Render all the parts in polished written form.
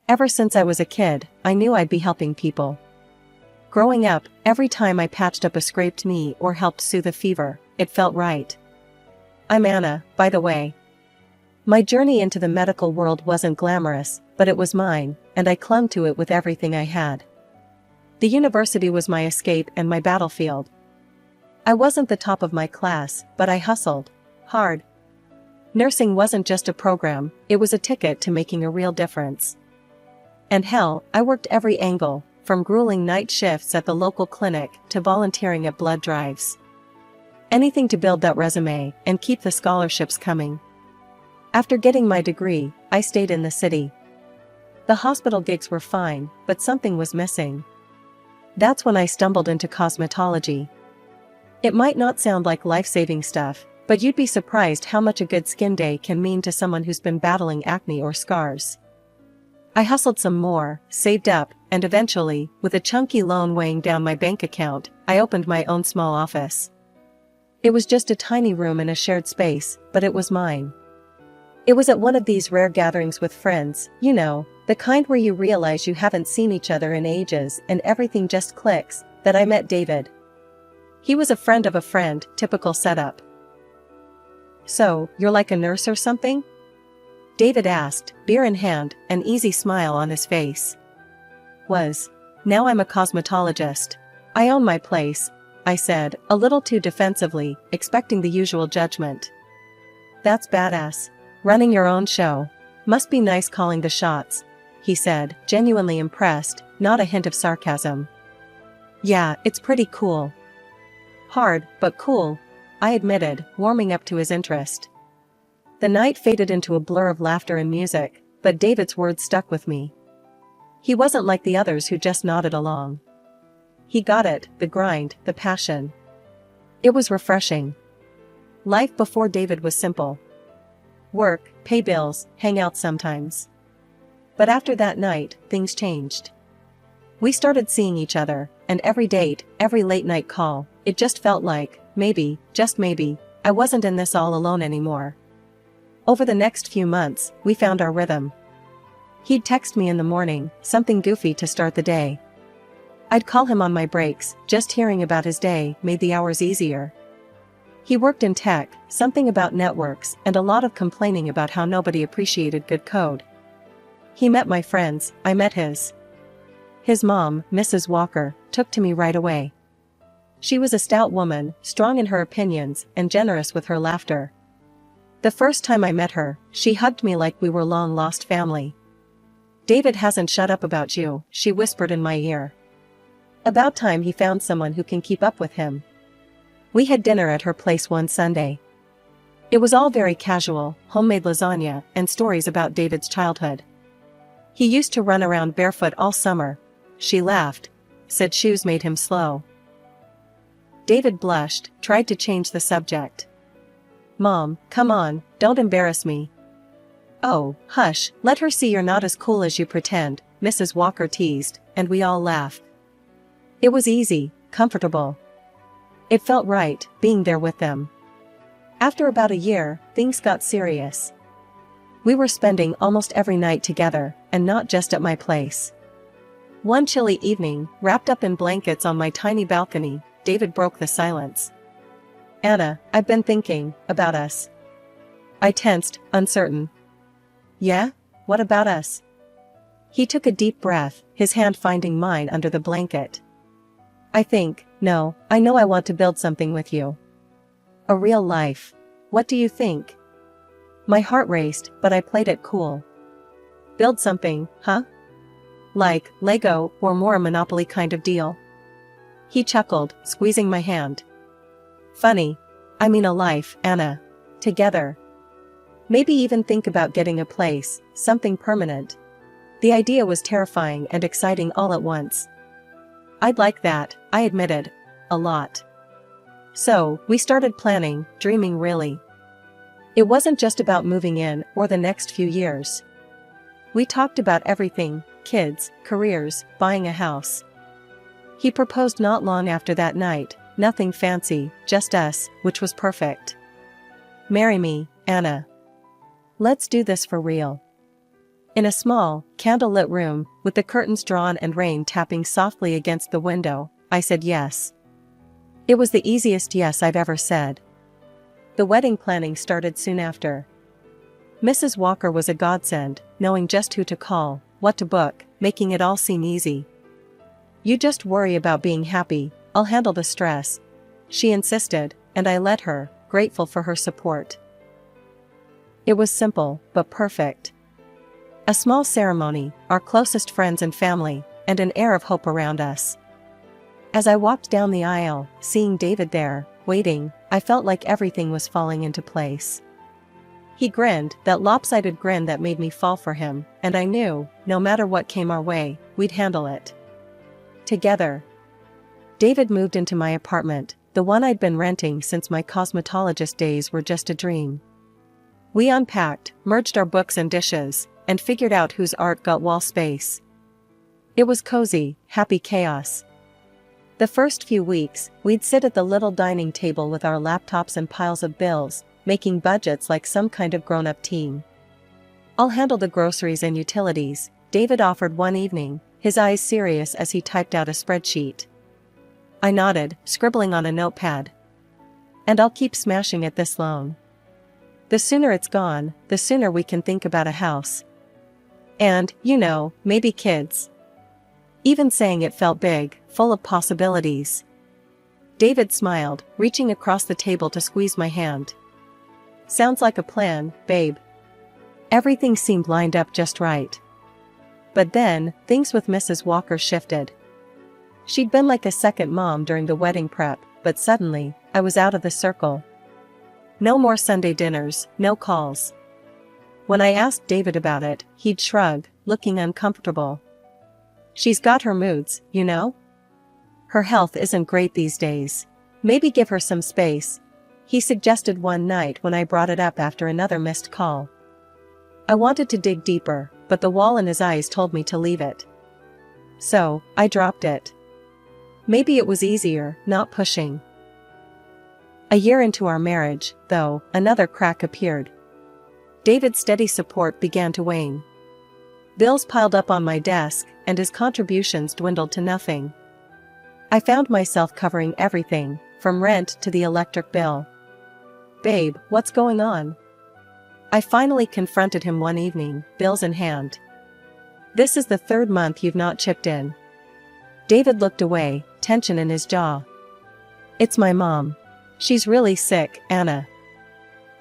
Ever since I was a kid, I knew I'd be helping people. Growing up, every time I patched up a scraped knee or helped soothe a fever, it felt right. I'm Anna, by the way. My journey into the medical world wasn't glamorous, but it was mine, and I clung to it with everything I had. The university was my escape and my battlefield. I wasn't the top of my class, but I hustled hard. Nursing wasn't just a program, it was a ticket to making a real difference. And hell, I worked every angle, from grueling night shifts at the local clinic to volunteering at blood drives. Anything to build that resume and keep the scholarships coming. After getting my degree, I stayed in the city. The hospital gigs were fine, but something was missing. That's when I stumbled into cosmetology. It might not sound like life-saving stuff, but you'd be surprised how much a good skin day can mean to someone who's been battling acne or scars. I hustled some more, saved up, and eventually, with a chunky loan weighing down my bank account, I opened my own small office. It was just a tiny room in a shared space, but it was mine. It was at one of these rare gatherings with friends, you know, the kind where you realize you haven't seen each other in ages and everything just clicks, that I met David. He was a friend of a friend, typical setup. "So, you're like a nurse or something?" David asked, beer in hand, an easy smile on his face. Now I'm a cosmetologist. I own my place, I said, a little too defensively, expecting the usual judgment. "That's badass. Running your own show. Must be nice calling the shots," he said, genuinely impressed, not a hint of sarcasm. "Yeah, it's pretty cool." "Hard, but cool," I admitted, warming up to his interest. The night faded into a blur of laughter and music, but David's words stuck with me. He wasn't like the others who just nodded along. He got it, the grind, the passion. It was refreshing. Life before David was simple. Work, pay bills, hang out sometimes. But after that night, things changed. We started seeing each other, and every date, every late-night call, it just felt like, maybe, just maybe, I wasn't in this all alone anymore. Over the next few months, we found our rhythm. He'd text me in the morning, something goofy to start the day. I'd call him on my breaks, just hearing about his day made the hours easier. He worked in tech, something about networks, and a lot of complaining about how nobody appreciated good code. He met my friends, I met his. His mom, Mrs. Walker, took to me right away. She was a stout woman, strong in her opinions, and generous with her laughter. The first time I met her, she hugged me like we were long-lost family. "David hasn't shut up about you," she whispered in my ear. "About time he found someone who can keep up with him." We had dinner at her place one Sunday. It was all very casual, homemade lasagna, and stories about David's childhood. "He used to run around barefoot all summer," she laughed, said shoes made him slow. David blushed, tried to change the subject. "Mom, come on, don't embarrass me." "Oh, hush, let her see you're not as cool as you pretend," Mrs. Walker teased, and we all laughed. It was easy, comfortable. It felt right, being there with them. After about a year, things got serious. We were spending almost every night together, and not just at my place. One chilly evening, wrapped up in blankets on my tiny balcony, David broke the silence. "Anna, I've been thinking about us." I tensed, uncertain. "Yeah? What about us?" He took a deep breath, his hand finding mine under the blanket. I know I want to build something with you. A real life. What do you think?" My heart raced, but I played it cool. "Build something, huh? Like Lego or more a Monopoly kind of deal?" He chuckled, squeezing my hand. "Funny. I mean a life, Anna. Together. Maybe even think about getting a place, something permanent." The idea was terrifying and exciting all at once. "I'd like that," I admitted. A lot. So, we started planning, dreaming really. It wasn't just about moving in or the next few years. We talked about everything: kids, careers, buying a house. He proposed not long after that night, nothing fancy, just us, which was perfect. "Marry me, Anna. Let's do this for real." In a small, candlelit room, with the curtains drawn and rain tapping softly against the window, I said yes. It was the easiest yes I've ever said. The wedding planning started soon after. Mrs. Walker was a godsend, knowing just who to call, what to book, making it all seem easy. "You just worry about being happy, I'll handle the stress," she insisted, and I let her, grateful for her support. It was simple, but perfect. A small ceremony, our closest friends and family, and an air of hope around us. As I walked down the aisle, seeing David there, waiting, I felt like everything was falling into place. He grinned, that lopsided grin that made me fall for him, and I knew, no matter what came our way, we'd handle it. Together. David moved into my apartment, the one I'd been renting since my cosmetologist days were just a dream. We unpacked, merged our books and dishes, and figured out whose art got wall space. It was cozy, happy chaos. The first few weeks, we'd sit at the little dining table with our laptops and piles of bills, making budgets like some kind of grown-up team. "I'll handle the groceries and utilities," David offered one evening, his eyes serious as he typed out a spreadsheet. I nodded, scribbling on a notepad. "And I'll keep smashing at this loan. The sooner it's gone, the sooner we can think about a house. And, maybe kids." Even saying it felt big, full of possibilities. David smiled, reaching across the table to squeeze my hand. "Sounds like a plan, babe." Everything seemed lined up just right. But then, things with Mrs. Walker shifted. She'd been like a second mom during the wedding prep, but suddenly, I was out of the circle. No more Sunday dinners, no calls. When I asked David about it, he'd shrug, looking uncomfortable. "She's got her moods, Her health isn't great these days. Maybe give her some space," he suggested one night when I brought it up after another missed call. I wanted to dig deeper, but the wall in his eyes told me to leave it. So, I dropped it. Maybe it was easier, not pushing. A year into our marriage, though, another crack appeared. David's steady support began to wane. Bills piled up on my desk, and his contributions dwindled to nothing. I found myself covering everything, from rent to the electric bill. "Babe, what's going on?" I finally confronted him one evening, bills in hand. "This is the third month you've not chipped in." David looked away, tension in his jaw. "It's my mom. She's really sick, Anna.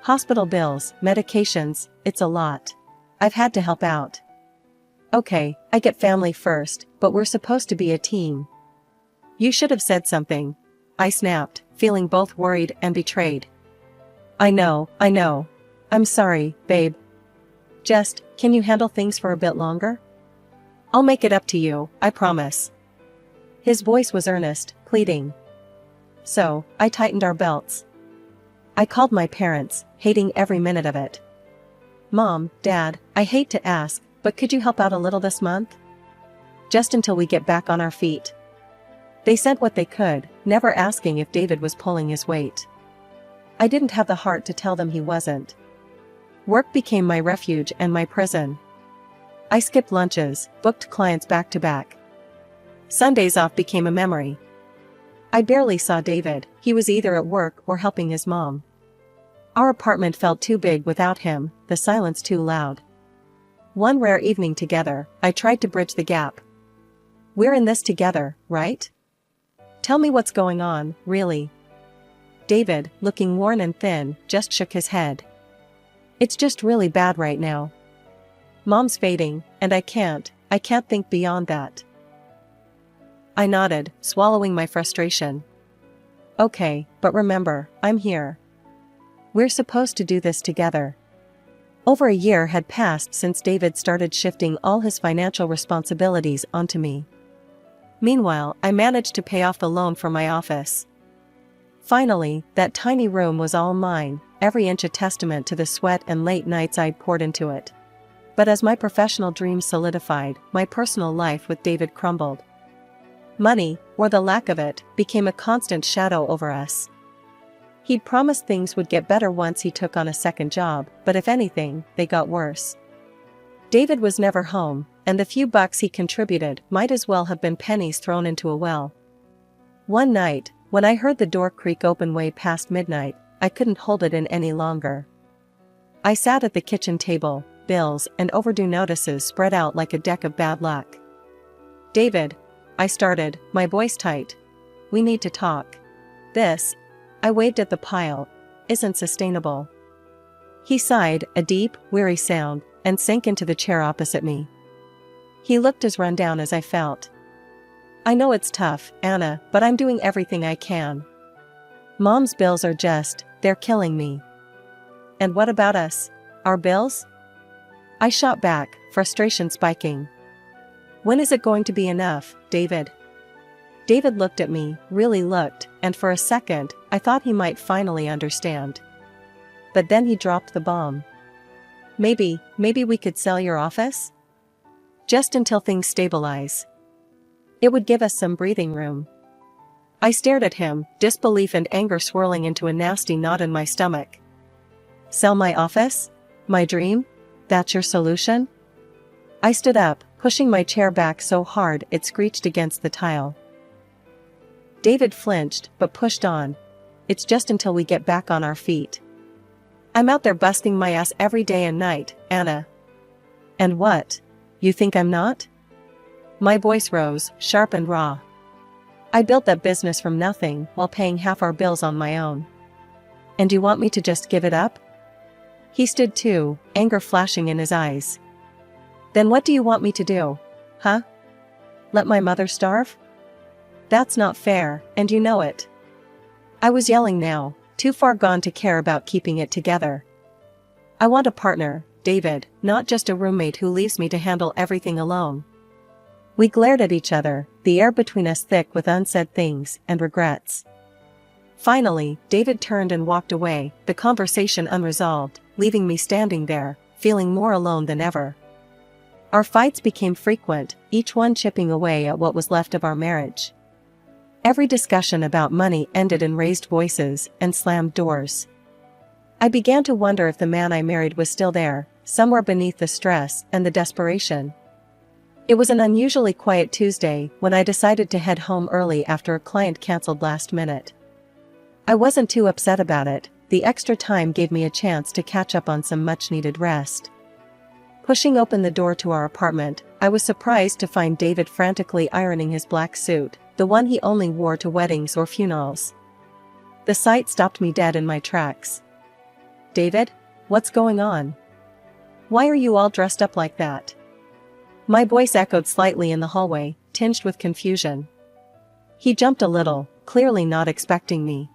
Hospital bills, medications, it's a lot. I've had to help out." "Okay, I get family first, but we're supposed to be a team." "You should have said something," I snapped, feeling both worried and betrayed. I know. I'm sorry, babe. Just, can you handle things for a bit longer? I'll make it up to you, I promise." His voice was earnest, pleading. So, I tightened our belts. I called my parents, hating every minute of it. "Mom, Dad, I hate to ask, but could you help out a little this month? Just until we get back on our feet." They sent what they could, never asking if David was pulling his weight. I didn't have the heart to tell them he wasn't. Work became my refuge and my prison. I skipped lunches, booked clients back to back. Sundays off became a memory. I barely saw David, he was either at work or helping his mom. Our apartment felt too big without him, the silence too loud. One rare evening together, I tried to bridge the gap. "We're in this together, right? Tell me what's going on, really." David, looking worn and thin, just shook his head. "It's just really bad right now. Mom's fading, and I can't think beyond that." I nodded, swallowing my frustration. "Okay, but remember, I'm here. We're supposed to do this together." Over a year had passed since David started shifting all his financial responsibilities onto me. Meanwhile, I managed to pay off the loan for my office. Finally, that tiny room was all mine, every inch a testament to the sweat and late nights I'd poured into it. But as my professional dreams solidified, my personal life with David crumbled. Money, or the lack of it, became a constant shadow over us. He'd promised things would get better once he took on a second job, but if anything, they got worse. David was never home, and the few bucks he contributed might as well have been pennies thrown into a well. One night, when I heard the door creak open way past midnight, I couldn't hold it in any longer. I sat at the kitchen table, bills and overdue notices spread out like a deck of bad luck. "David," I started, my voice tight. "We need to talk. This," I waved at the pile, "isn't sustainable." He sighed, a deep, weary sound, and sank into the chair opposite me. He looked as run down as I felt. "I know it's tough, Anna, but I'm doing everything I can. Mom's bills are they're killing me." "And what about us? Our bills?" I shot back, frustration spiking. "When is it going to be enough, David?" David looked at me, really looked, and for a second, I thought he might finally understand. But then he dropped the bomb. Maybe we could sell your office? Just until things stabilize. It would give us some breathing room." I stared at him, disbelief and anger swirling into a nasty knot in my stomach. "Sell my office? My dream? That's your solution?" I stood up, pushing my chair back so hard it screeched against the tile. David flinched, but pushed on. "It's just until we get back on our feet. I'm out there busting my ass every day and night, Anna." "And what? You think I'm not?" My voice rose, sharp and raw. "I built that business from nothing while paying half our bills on my own. And you want me to just give it up?" He stood too, anger flashing in his eyes. "Then what do you want me to do? Huh? Let my mother starve? That's not fair, and you know it." I was yelling now, too far gone to care about keeping it together. "I want a partner, David, not just a roommate who leaves me to handle everything alone." We glared at each other, the air between us thick with unsaid things and regrets. Finally, David turned and walked away, the conversation unresolved, leaving me standing there, feeling more alone than ever. Our fights became frequent, each one chipping away at what was left of our marriage. Every discussion about money ended in raised voices and slammed doors. I began to wonder if the man I married was still there, somewhere beneath the stress and the desperation. It was an unusually quiet Tuesday when I decided to head home early after a client canceled last minute. I wasn't too upset about it, the extra time gave me a chance to catch up on some much-needed rest. Pushing open the door to our apartment, I was surprised to find David frantically ironing his black suit, the one he only wore to weddings or funerals. The sight stopped me dead in my tracks. "David, what's going on? Why are you all dressed up like that?" My voice echoed slightly in the hallway, tinged with confusion. He jumped a little, clearly not expecting me.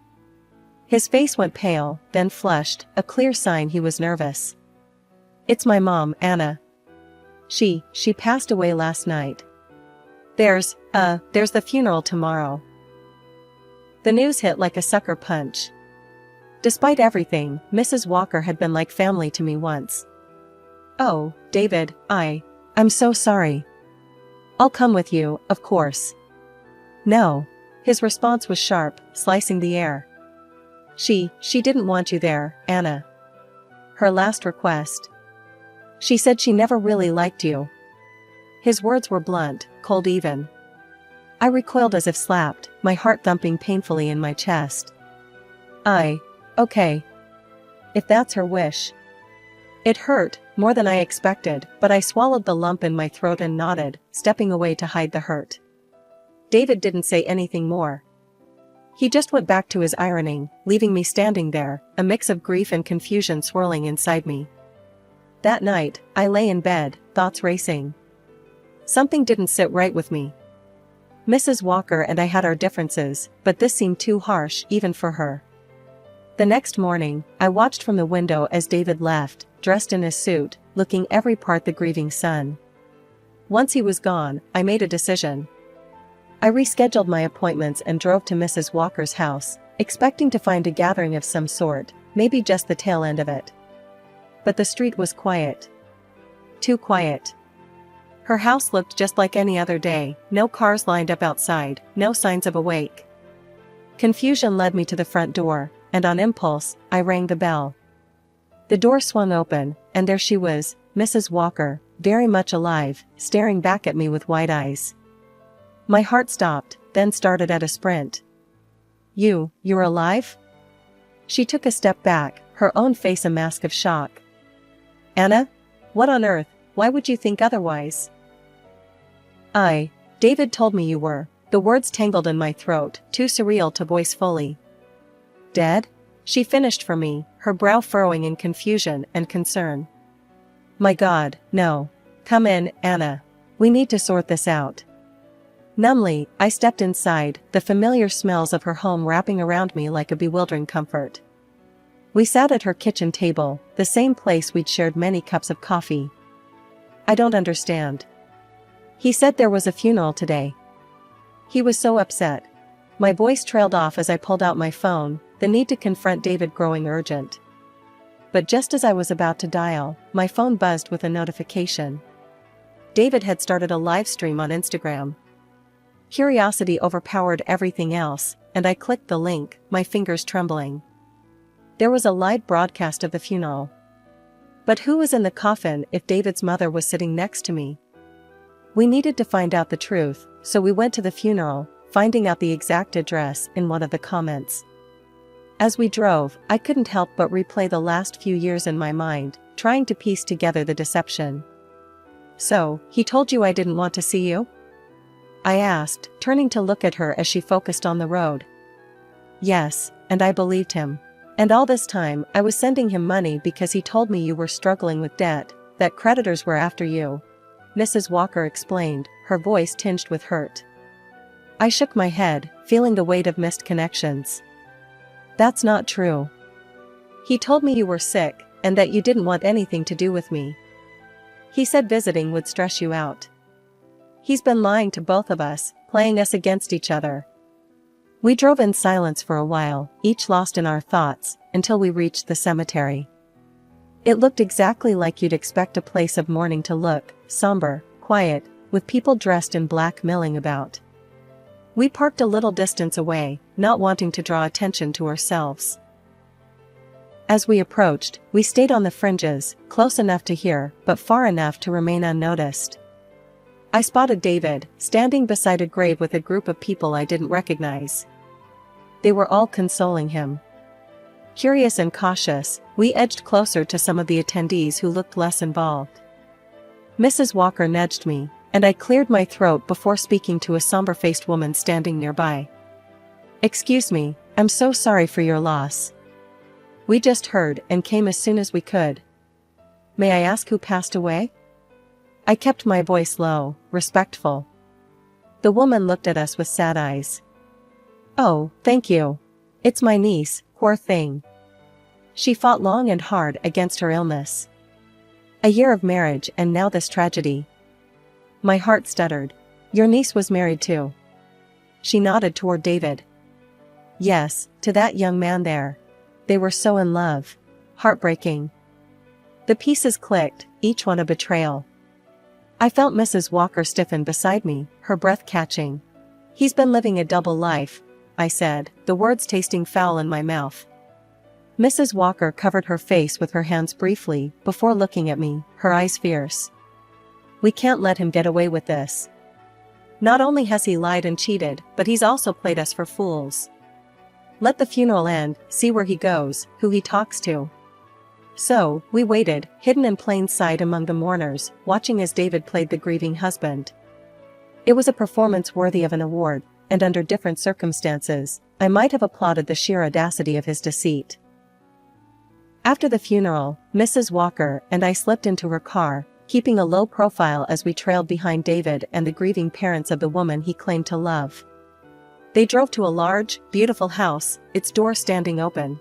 His face went pale, then flushed, a clear sign he was nervous. "It's my mom, Anna. She passed away last night. There's the funeral tomorrow." The news hit like a sucker punch. Despite everything, Mrs. Walker had been like family to me once. "Oh, David, I'm so sorry. I'll come with you, of course." "No." His response was sharp, slicing the air. She didn't want you there, Anna. Her last request. She said she never really liked you." His words were blunt, cold even. I recoiled as if slapped, my heart thumping painfully in my chest. Okay. If that's her wish." It hurt, more than I expected, but I swallowed the lump in my throat and nodded, stepping away to hide the hurt. David didn't say anything more. He just went back to his ironing, leaving me standing there, a mix of grief and confusion swirling inside me. That night, I lay in bed, thoughts racing. Something didn't sit right with me. Mrs. Walker and I had our differences, but this seemed too harsh even for her. The next morning, I watched from the window as David left, dressed in his suit, looking every part the grieving son. Once he was gone, I made a decision. I rescheduled my appointments and drove to Mrs. Walker's house, expecting to find a gathering of some sort, maybe just the tail end of it. But the street was quiet. Too quiet. Her house looked just like any other day, no cars lined up outside, no signs of a wake. Confusion led me to the front door, and on impulse, I rang the bell. The door swung open, and there she was, Mrs. Walker, very much alive, staring back at me with wide eyes. My heart stopped, then started at a sprint. You're alive?" She took a step back, her own face a mask of shock. "Anna? What on earth, why would you think otherwise?" David told me you were." The words tangled in my throat, too surreal to voice fully. "Dead?" She finished for me, her brow furrowing in confusion and concern. "My God, no. Come in, Anna. We need to sort this out." Numbly, I stepped inside, the familiar smells of her home wrapping around me like a bewildering comfort. We sat at her kitchen table, the same place we'd shared many cups of coffee. "I don't understand." He said there was a funeral today. He was so upset. My voice trailed off as I pulled out my phone, the need to confront David growing urgent. But just as I was about to dial, my phone buzzed with a notification. David had started a live stream on Instagram. Curiosity overpowered everything else, and I clicked the link, my fingers trembling. There was a live broadcast of the funeral. But who was in the coffin if David's mother was sitting next to me? We needed to find out the truth, so we went to the funeral, finding out the exact address in one of the comments. As we drove, I couldn't help but replay the last few years in my mind, trying to piece together the deception. "So, he told you I didn't want to see you?" I asked, turning to look at her as she focused on the road. "Yes, and I believed him. And all this time, I was sending him money because he told me you were struggling with debt, that creditors were after you," Mrs. Walker explained, her voice tinged with hurt. I shook my head, feeling the weight of missed connections. "That's not true. He told me you were sick, and that you didn't want anything to do with me. He said visiting would stress you out. He's been lying to both of us, playing us against each other." We drove in silence for a while, each lost in our thoughts, until we reached the cemetery. It looked exactly like you'd expect a place of mourning to look, somber, quiet, with people dressed in black milling about. We parked a little distance away, not wanting to draw attention to ourselves. As we approached, we stayed on the fringes, close enough to hear, but far enough to remain unnoticed. I spotted David, standing beside a grave with a group of people I didn't recognize. They were all consoling him. Curious and cautious, we edged closer to some of the attendees who looked less involved. Mrs. Walker nudged me, and I cleared my throat before speaking to a somber-faced woman standing nearby. "Excuse me, I'm so sorry for your loss. We just heard and came as soon as we could. May I ask who passed away?" I kept my voice low, respectful. The woman looked at us with sad eyes. "Oh, thank you. It's my niece, poor thing. She fought long and hard against her illness. A year of marriage and now this tragedy." My heart stuttered. "Your niece was married too?" She nodded toward David. "Yes, to that young man there. They were so in love. Heartbreaking." The pieces clicked, each one a betrayal. I felt Mrs. Walker stiffen beside me, her breath catching. "He's been living a double life," I said, the words tasting foul in my mouth. Mrs. Walker covered her face with her hands briefly, before looking at me, her eyes fierce. "We can't let him get away with this. Not only has he lied and cheated, but he's also played us for fools. Let the funeral end, see where he goes, who he talks to." So, we waited, hidden in plain sight among the mourners, watching as David played the grieving husband. It was a performance worthy of an award, and under different circumstances, I might have applauded the sheer audacity of his deceit. After the funeral, Mrs. Walker and I slipped into her car, keeping a low profile as we trailed behind David and the grieving parents of the woman he claimed to love. They drove to a large, beautiful house, its door standing open.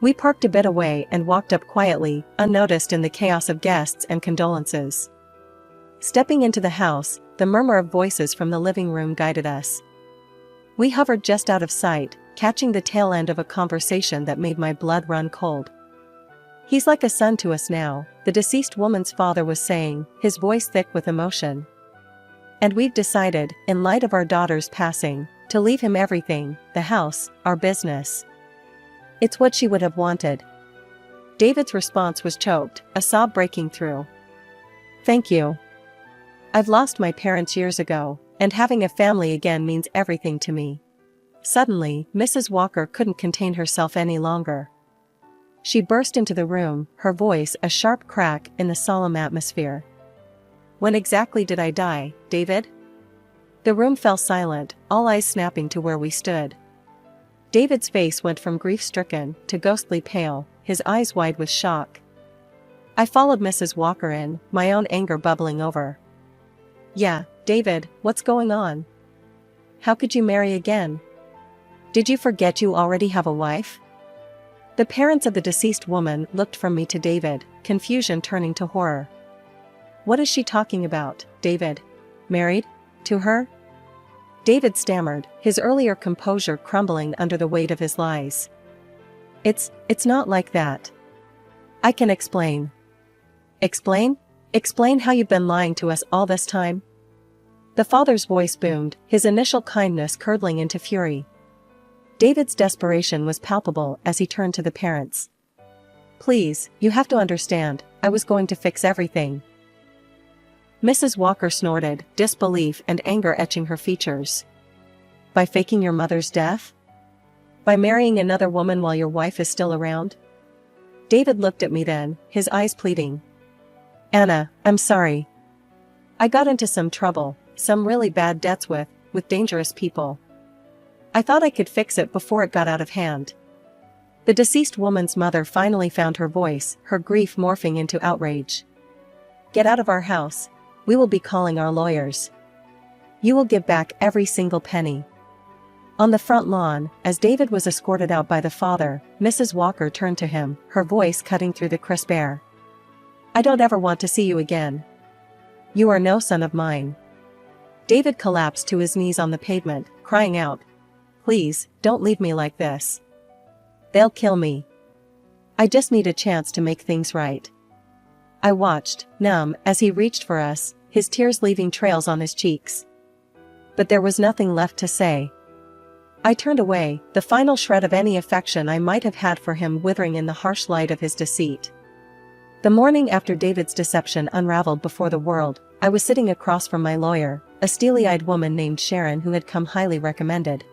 We parked a bit away and walked up quietly, unnoticed in the chaos of guests and condolences. Stepping into the house, the murmur of voices from the living room guided us. We hovered just out of sight, catching the tail end of a conversation that made my blood run cold. "He's like a son to us now," the deceased woman's father was saying, his voice thick with emotion. "And we've decided, in light of our daughter's passing, to leave him everything, the house, our business." It's what she would have wanted. David's response was choked, a sob breaking through. Thank you. I've lost my parents years ago, and having a family again means everything to me. Suddenly, Mrs. Walker couldn't contain herself any longer. She burst into the room, her voice a sharp crack in the solemn atmosphere. When exactly did I die, David? The room fell silent, all eyes snapping to where we stood. David's face went from grief-stricken to ghostly pale, his eyes wide with shock. I followed Mrs. Walker in, my own anger bubbling over. Yeah, David, what's going on? How could you marry again? Did you forget you already have a wife? The parents of the deceased woman looked from me to David, confusion turning to horror. What is she talking about, David? Married? To her? David stammered, his earlier composure crumbling under the weight of his lies. It's not like that. I can explain. Explain? Explain how you've been lying to us all this time? The father's voice boomed, his initial kindness curdling into fury. David's desperation was palpable as he turned to the parents. Please, you have to understand, I was going to fix everything. Mrs. Walker snorted, disbelief and anger etching her features. By faking your mother's death? By marrying another woman while your wife is still around? David looked at me then, his eyes pleading. Anna, I'm sorry. I got into some trouble, some really bad debts with dangerous people. I thought I could fix it before it got out of hand. The deceased woman's mother finally found her voice, her grief morphing into outrage. Get out of our house. We will be calling our lawyers. You will give back every single penny. On the front lawn, as David was escorted out by the father, Mrs. Walker turned to him, her voice cutting through the crisp air. I don't ever want to see you again. You are no son of mine. David collapsed to his knees on the pavement, crying out, Please, don't leave me like this. They'll kill me. I just need a chance to make things right. I watched, numb, as he reached for us, his tears leaving trails on his cheeks. But there was nothing left to say. I turned away, the final shred of any affection I might have had for him withering in the harsh light of his deceit. The morning after David's deception unraveled before the world, I was sitting across from my lawyer, a steely-eyed woman named Sharon who had come highly recommended.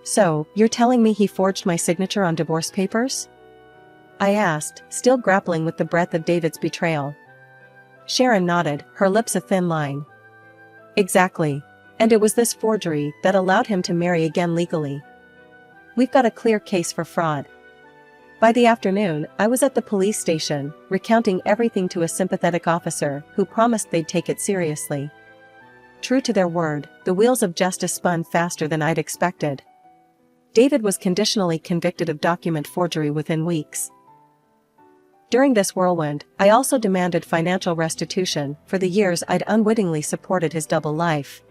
So, you're telling me he forged my signature on divorce papers? I asked, still grappling with the breadth of David's betrayal. Sharon nodded, her lips a thin line. Exactly. And it was this forgery that allowed him to marry again legally. We've got a clear case for fraud. By the afternoon, I was at the police station, recounting everything to a sympathetic officer who promised they'd take it seriously. True to their word, the wheels of justice spun faster than I'd expected. David was conditionally convicted of document forgery within weeks. During this whirlwind, I also demanded financial restitution for the years I'd unwittingly supported his double life.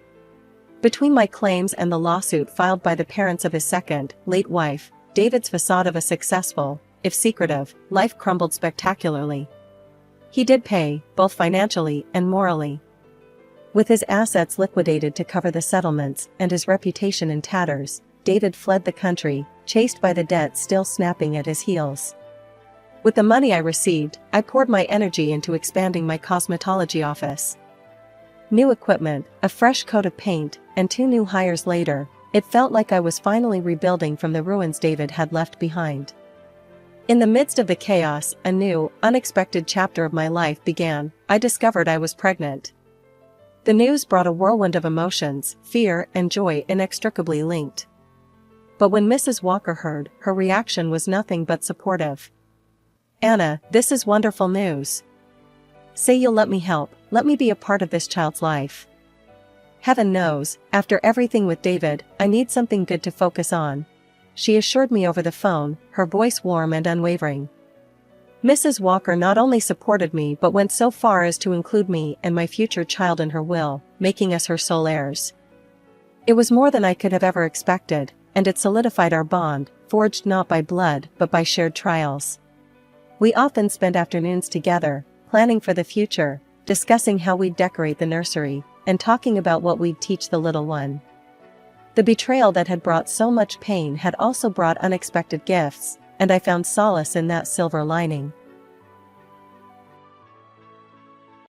Between my claims and the lawsuit filed by the parents of his second, late wife, David's facade of a successful, if secretive, life crumbled spectacularly. He did pay, both financially and morally. With his assets liquidated to cover the settlements and his reputation in tatters, David fled the country, chased by the debt still snapping at his heels. With the money I received, I poured my energy into expanding my cosmetology office. New equipment, a fresh coat of paint, and 2 new hires later, it felt like I was finally rebuilding from the ruins David had left behind. In the midst of the chaos, a new, unexpected chapter of my life began. I discovered I was pregnant. The news brought a whirlwind of emotions, fear and joy inextricably linked. But when Mrs. Walker heard, her reaction was nothing but supportive. Anna, this is wonderful news. Say you'll let me help, let me be a part of this child's life. Heaven knows, after everything with David, I need something good to focus on. She assured me over the phone, her voice warm and unwavering. Mrs. Walker not only supported me but went so far as to include me and my future child in her will, making us her sole heirs. It was more than I could have ever expected, and it solidified our bond, forged not by blood but by shared trials. We often spent afternoons together, planning for the future, discussing how we'd decorate the nursery, and talking about what we'd teach the little one. The betrayal that had brought so much pain had also brought unexpected gifts, and I found solace in that silver lining.